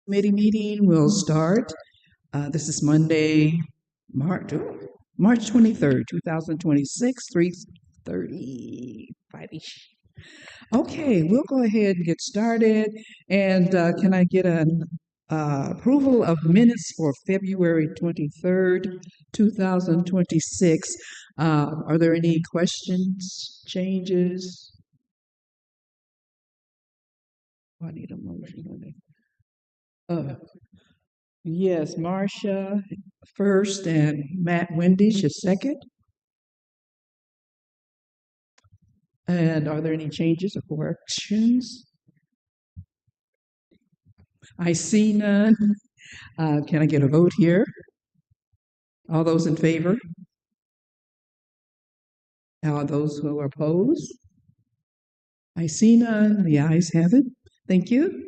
Committee meeting will start. This is Monday, March 23rd, 2026, 3:35-ish. Okay, we'll go ahead and get started. And can I get an approval of minutes for February 23rd, 2026? Are there any questions, changes? Oh, I need a motion on it. Uh, Yes, Marcia first and Matt Wendish is second. And are there any changes or corrections? I see none. Can I get a vote here? All those in favor? All those who are opposed? I see none. The ayes have it. Thank you.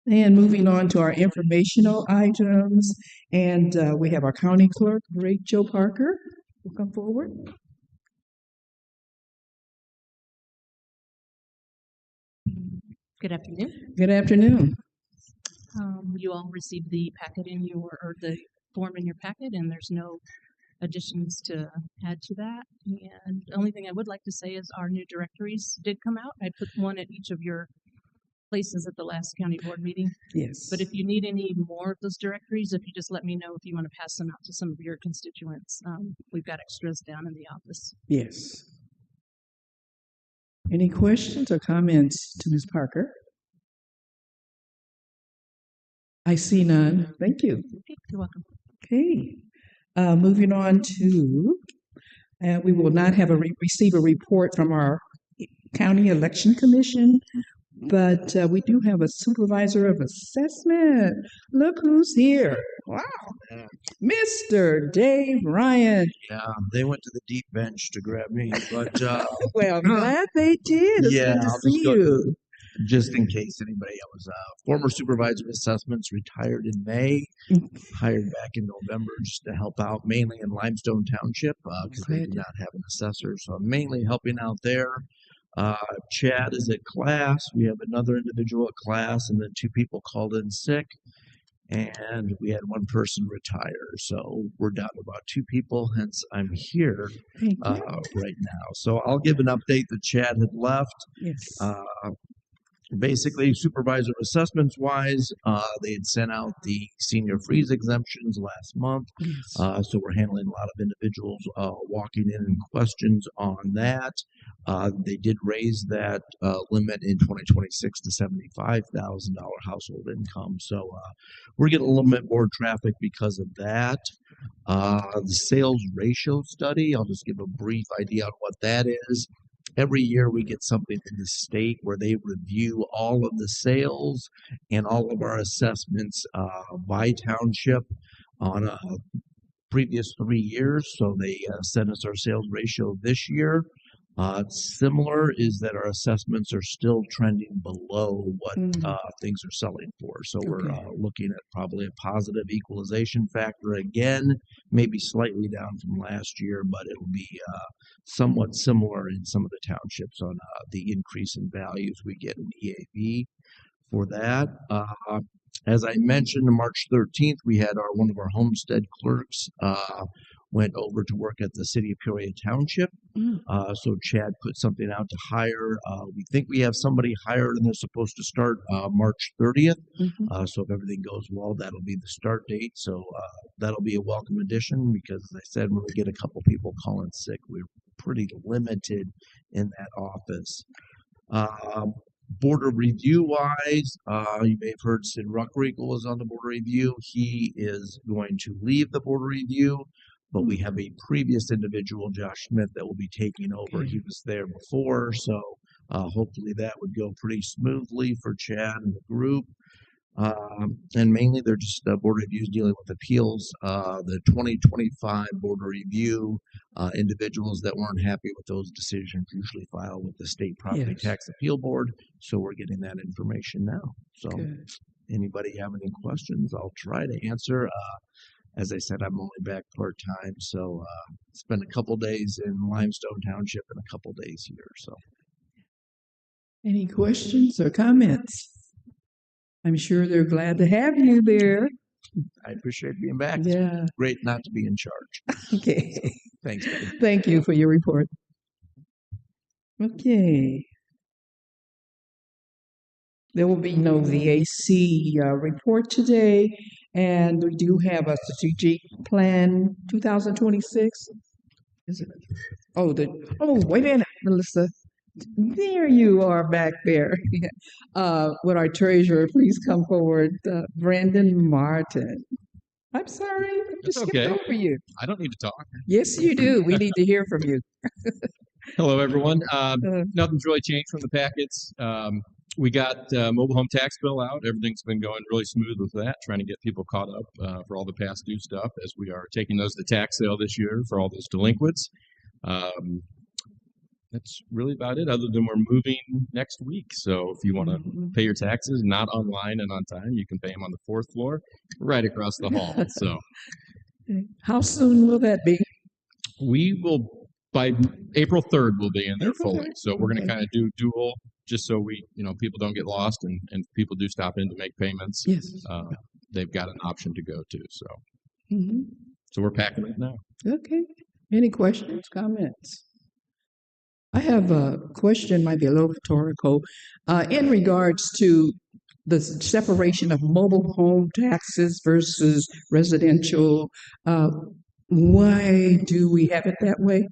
And moving on to our informational items, and we have our county clerk, Rachel Parker, will come forward. Good afternoon. Good afternoon. You all received the packet or the form in your packet, and there's no additions to add to that. And the only thing I would like to say is our new directories did come out. I put one at each of your places at the last county board meeting. Yes. But if you need any more of those directories, if you just let me know if you want to pass them out to some of your constituents, we've got extras down in the office. Yes. Any questions or comments to Ms. Parker? I see none. Thank you. Okay, you're welcome. Okay. Moving on to, we will not have receive a report from our county election commission, but we do have a supervisor of assessment. Look who's here. Wow. Yeah, Mr. Dave Ryan. they went to the deep bench to grab me, but Well, I'm glad they did. It's yeah, good to I'll see just go you. just in case anybody else. Former supervisor of assessments, retired in May, hired back in November just to help out mainly in Limestone Township because they do not have an assessor, so I'm mainly helping out there. Chad is at class. We have another individual at class, and then two people called in sick. And we had one person retire. So we're down to about two people, hence I'm here Thank you. right now. So I'll give an update that Chad had left. Yes. Basically, supervisor assessments wise, they had sent out the senior freeze exemptions last month. Yes. So we're handling a lot of individuals walking in and questions on that. They did raise that limit in 2026 to $75,000 household income. So we're getting a little bit more traffic because of that. The sales ratio study, I'll just give a brief idea on what that is. Every year we get something from the state where they review all of the sales and all of our assessments by township on a previous 3 years. So they sent us our sales ratio this year. Similar is that our assessments are still trending below what things are selling for. So we're looking at probably a positive equalization factor again, maybe slightly down from last year, but it'll be somewhat similar in some of the townships on the increase in values we get in EAV for that. As I mentioned, on March 13th, we had one of our homestead clerks went over to work at the city of Peoria Township. So Chad put something out to hire. We think we have somebody hired and they're supposed to start March 30th. So if everything goes well, that'll be the start date. So that'll be a welcome addition because, as I said, when we get a couple people calling sick, we're pretty limited in that office. Border review wise, you may have heard Sid Ruckriegel was on the border review. He is going to leave the border review, but we have a previous individual, Josh Smith, that will be taking over. He was there before, so hopefully that would go pretty smoothly for Chad and the group. And mainly they're just border reviews dealing with appeals. The 2025 border review individuals that weren't happy with those decisions usually file with the state property tax appeal board. So we're getting that information now. So anybody have any questions, I'll try to answer. As I said, I'm only back part-time, so spent a couple days in Limestone Township and a couple days here. So any questions or comments? I'm sure they're glad to have you there. I appreciate being back. Yeah. It's great not to be in charge. Okay. Thanks, Betty. Thank you for your report. Okay. There will be no VAC report today, and we do have a strategic plan 2026. Is it? Oh, wait a minute, Melissa. There you are back there. Would our treasurer please come forward, Brandon Martin? I'm sorry, I It's just okay. skipped over you. I don't need to talk. Yes, you do. We need to hear from you. Hello, everyone. Uh, Nothing's really changed from the packets. We got mobile home tax bill out. Everything's been going really smooth with that, trying to get people caught up for all the past due stuff as we are taking those to tax sale this year for all those delinquents. That's really about it, other than we're moving next week. So if you want to pay your taxes not online and on time, you can pay them on the fourth floor right across the hall. So How soon will that be? we will, by April 3rd, we'll be in there April fully. 3rd? So we're going to Okay. kind of do dual, just so people don't get lost, and people do stop in to make payments. Yes. They've got an option to go to. So Mhm. so we're packing it now. Okay. Any questions, comments? I have a question, might be a little rhetorical, in regards to the separation of mobile home taxes versus residential. Uh, why do we have it that way?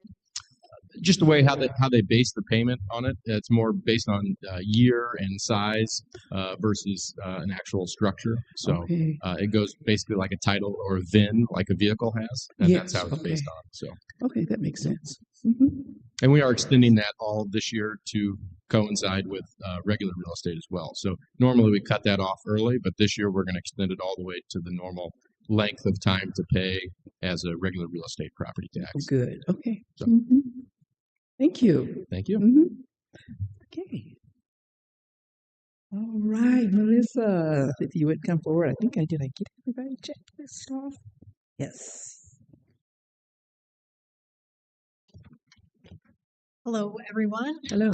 Just the way how they base the payment on it. It's more based on year and size versus an actual structure. So Okay. it goes basically like a title or a VIN, like a vehicle has, and that's Yes, how it's okay. based on. So. Okay, that makes sense. Mhm. And we are extending that all this year to coincide with regular real estate as well. So normally we cut that off early, but this year we're going to extend it all the way to the normal length of time to pay as a regular real estate property tax. Oh, good. Okay. So- Mhm. Thank you. Thank you. Mhm. Okay. All right, Melissa, if you would come forward. I get everybody checklist off? Yes. Hello, everyone. Hello.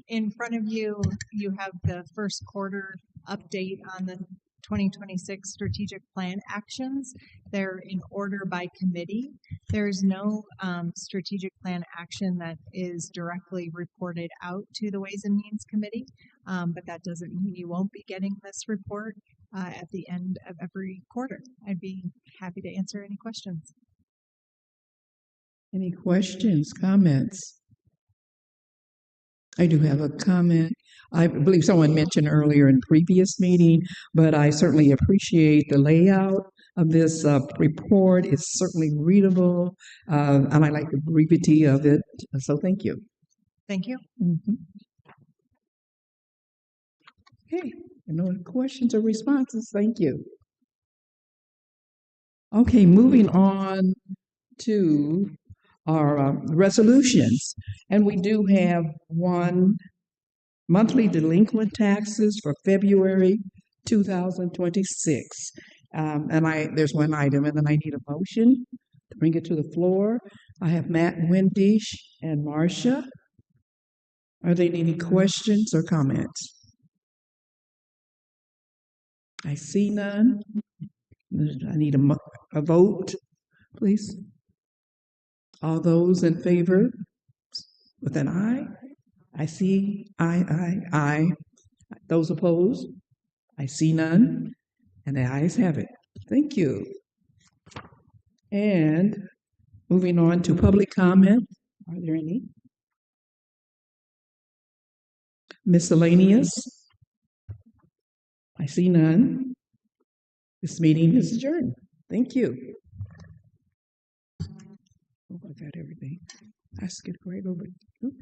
In front of you, you have the first quarter update on the 2026 strategic plan actions. They're in order by committee. There's no strategic plan action that is directly reported out to the Ways and Means Committee, but that doesn't mean you won't be getting this report at the end of every quarter. I'd be happy to answer any questions. Any questions, comments? I do have a comment. I believe someone mentioned earlier in previous meeting, but I certainly appreciate the layout of this report. It's certainly readable, and I like the brevity of it. So thank you. Thank you. Mhm. Okay, no questions or responses. Thank you. Okay, moving on to our resolutions. And we do have one monthly delinquent taxes for February 2026. There's one item, and then I need a motion to bring it to the floor. I have Matt, Wendy, and Marcia. Are there any questions or comments? I see none. I need a vote, please. All those in favor with an aye? I see aye. Those opposed? I see none, and the ayes have it. Thank you. And moving on to public comment. Are there any? Miscellaneous? I see none. This meeting is adjourned. Thank you. Oh, I got everything. I skipped right over. Oops.